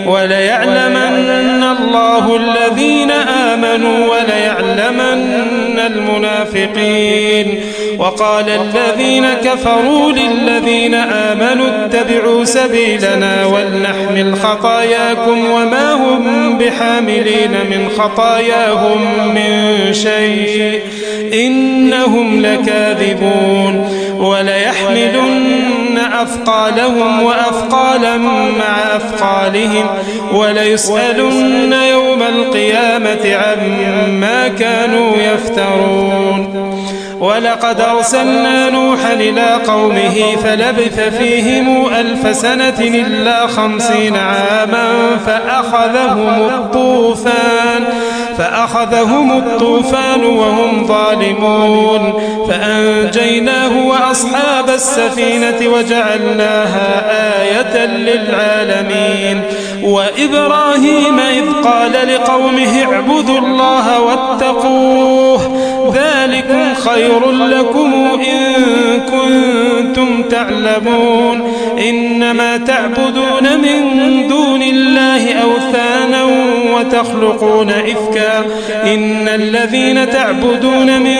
وليعلمن الله الذين آمنوا وليعلمن المنافقين. وقال الذين كفروا للذين آمنوا اتبعوا سبيلنا ولنحمل خطاياكم وما هم بحاملين من خطاياهم من شيء إنهم لكاذبون. وليحملن أثقالهم وأثقالا مع أثقالهم وليسألن يوم القيامة عما كانوا يفترون. ولقد أرسلنا نوحا إلى قومه فلبث فيهم 1000 سنة إلا 50 عاما فأخذهم الطوفان وهم ظالمون فأنجيناه وأصحاب السفينة وجعلناها آية للعالمين. وإبراهيم إذ قال لقومه اعبدوا الله واتقوه ذلكم خير لكم إن كنتم تعلمون. إنما تعبدون من دون الله أوثانا وتخلقون إفكا إن الذين تعبدون من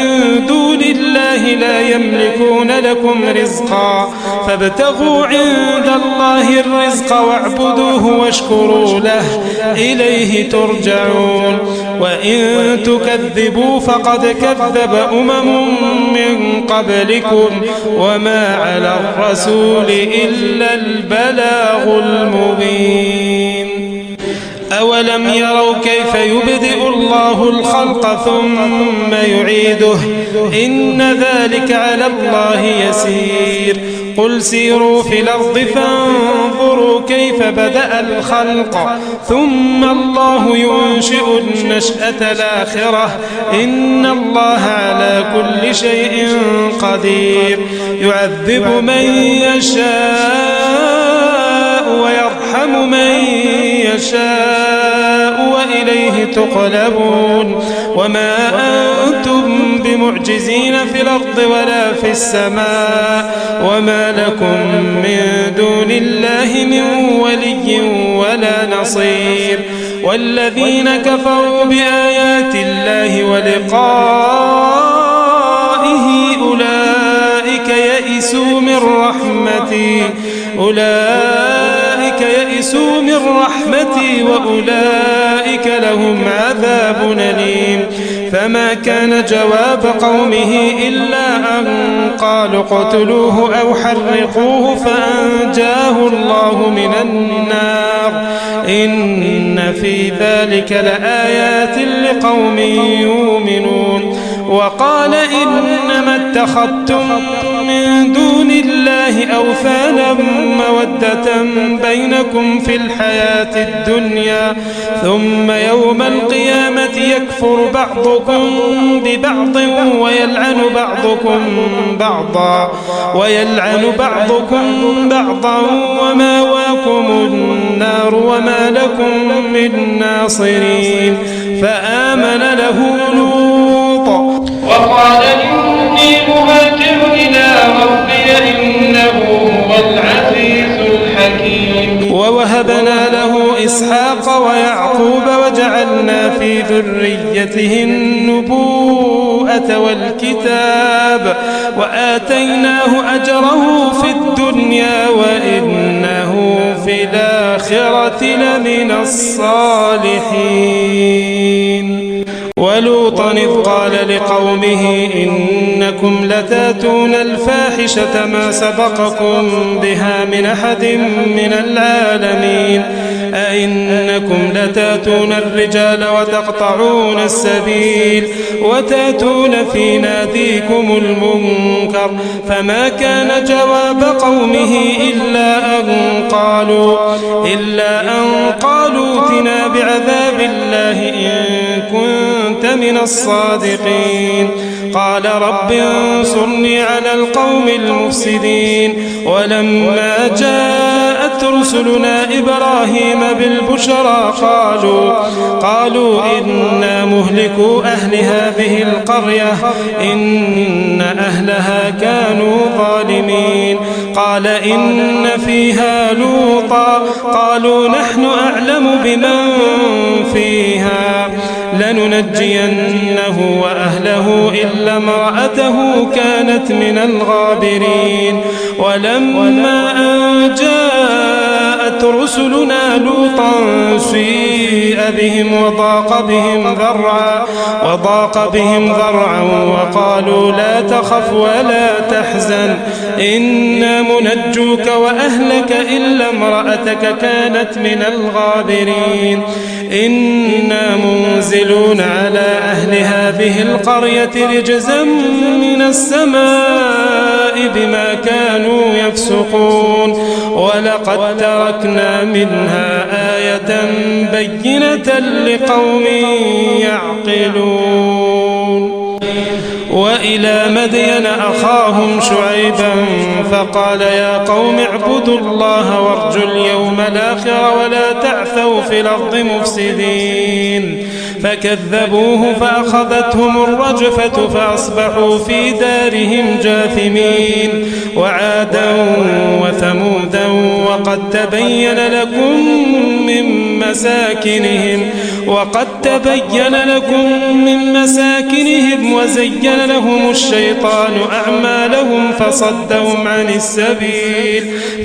دون الله لا يملكون لكم رزقا فابتغوا عند الله الرزق واعبدوه واشكروا له إليه ترجعون. وإن تكذبوا فقد كذب من قبلكم وما على الرسول إلا البلاغ المبين. أولم يروا كيف يبدئ الله الخلق ثم يعيده إن ذلك على الله يسير. قل سيروا في الأرض فانظروا كيف بدأ الخلق ثم الله ينشئ النشأة الآخرة إن الله على كل شيء قدير. يعذب من يشاء ويرحم من يشاء وإليه تقلبون. وما أنتم بمعجزين في الأرض ولا في السماء وما لكم من دون الله من ولي ولا نصير. والذين كفروا بآيات الله ولقائه أولئك يئسوا من رحمتي وأولئك لهم عذاب أليم. فما كان جواب قومه إلا أن قالوا اقتلوه أو حرقوه فأنجاه الله من النار إن في ذلك لآيات لقوم يؤمنون. وقال إنما اتخذتم من دون الله أوثانا مودة بينكم في الحياة الدنيا ثم يوم القيامة يكفر بعضكم ببعض ويلعن بعضكم بعضا ومأواكم النار وما لكم من ناصرين. فآمن له لوط وقال إني مهاجر إلى ربي إنه هو العزيز الحكيم. ووهبنا له إسحاق ويعقوب وجعلنا في ذريته النبوءة والكتاب وآتيناه أجره في الدنيا وإنه في الآخرة لمن الصالحين. ولوطا إذ قال لقومه إنكم لتاتون الفاحشة ما سبقكم بها من أحد من العالمين أئنكم لتاتون الرجال وتقطعون السبيل وتاتون في ناديكم المنكر. فما كان جواب قومه إلا أن قالوا ائتنا بعذاب الله إن كنت من الصادقين. قال رب انصرني على القوم المفسدين. ولما جاءت رسلنا إبراهيم بالبشرى قالوا إنا مهلكو أهل هذه القرية إن أهلها كانوا ظالمين. الغابرين قال إن فيها لوطا قالوا نحن أعلم بمن فيها لننجينه وأهله إلا امرأته كانت من الغابرين ولما أن جاءت رسلنا لوطا سيء بهم وضاق بهم ذرعا وقالوا لا تخف ولا تحزن إنا منجوك وأهلك إلا امرأتك كانت من الغابرين إنا منزلون على أهل هذه القرية رجزا من السماء بما كانوا يفسقون ولقد تركنا منها آية بينة لقوم يعقلون وإلى مدين أخاهم شعيبا فقال يا قوم اعبدوا الله وارجوا اليوم الآخر ولا تعثوا في الأرض مفسدين فكذبوه فأخذتهم الرجفة فأصبحوا في دارهم جاثمين وعادا وثمودا وقد تبين لكم من مساكنهم وزين لهم الشيطان أعمالهم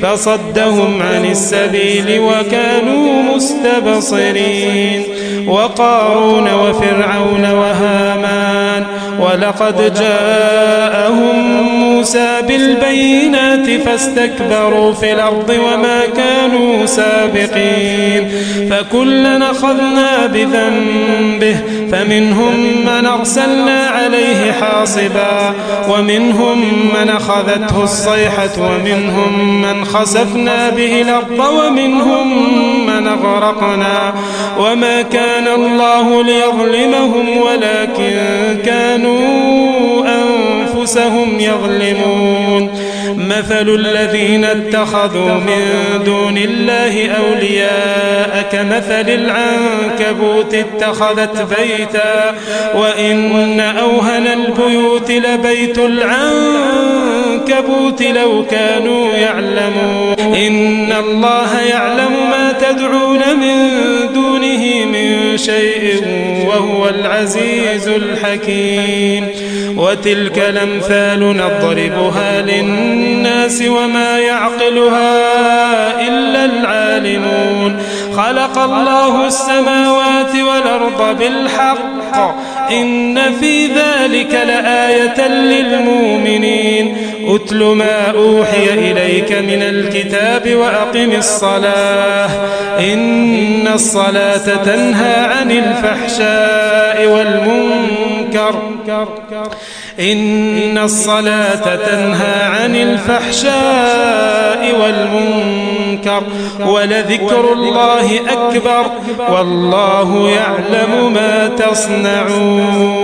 فصدهم عن السبيل وكانوا مستبصرين وقارون وفرعون وهامان ولقد جاءهم موسى بالبينات فاستكبروا في الأرض وما كانوا سابقين فكلا أخذنا بذنبه فمنهم من أرسلنا عليه حاصبا ومنهم من أخذته الصيحة ومنهم من خسفنا به الأرض ومنهم من أغرقنا وما كان الله ليظلمهم ولكن كانوا أنفسهم يظلمون مثل الذين اتخذوا من دون الله أولياء كمثل العنكبوت اتخذت بيتا وإن أوهن البيوت لبيت العنكبوت لو كانوا يعلمون إن الله يعلم ما تدعون من دونه من شيء وهو العزيز الحكيم وتلك الأمثال نضربها للناس وما يعقلها إلا العالمون خلق الله السماوات والأرض بالحق إن في ذلك لآية للمؤمنين أتل ما أوحي إليك من الكتاب وأقم الصلاة إن الصلاة تنهى عن الفحشاء والمنكر ولذكر الله أكبر والله يعلم ما تصنعون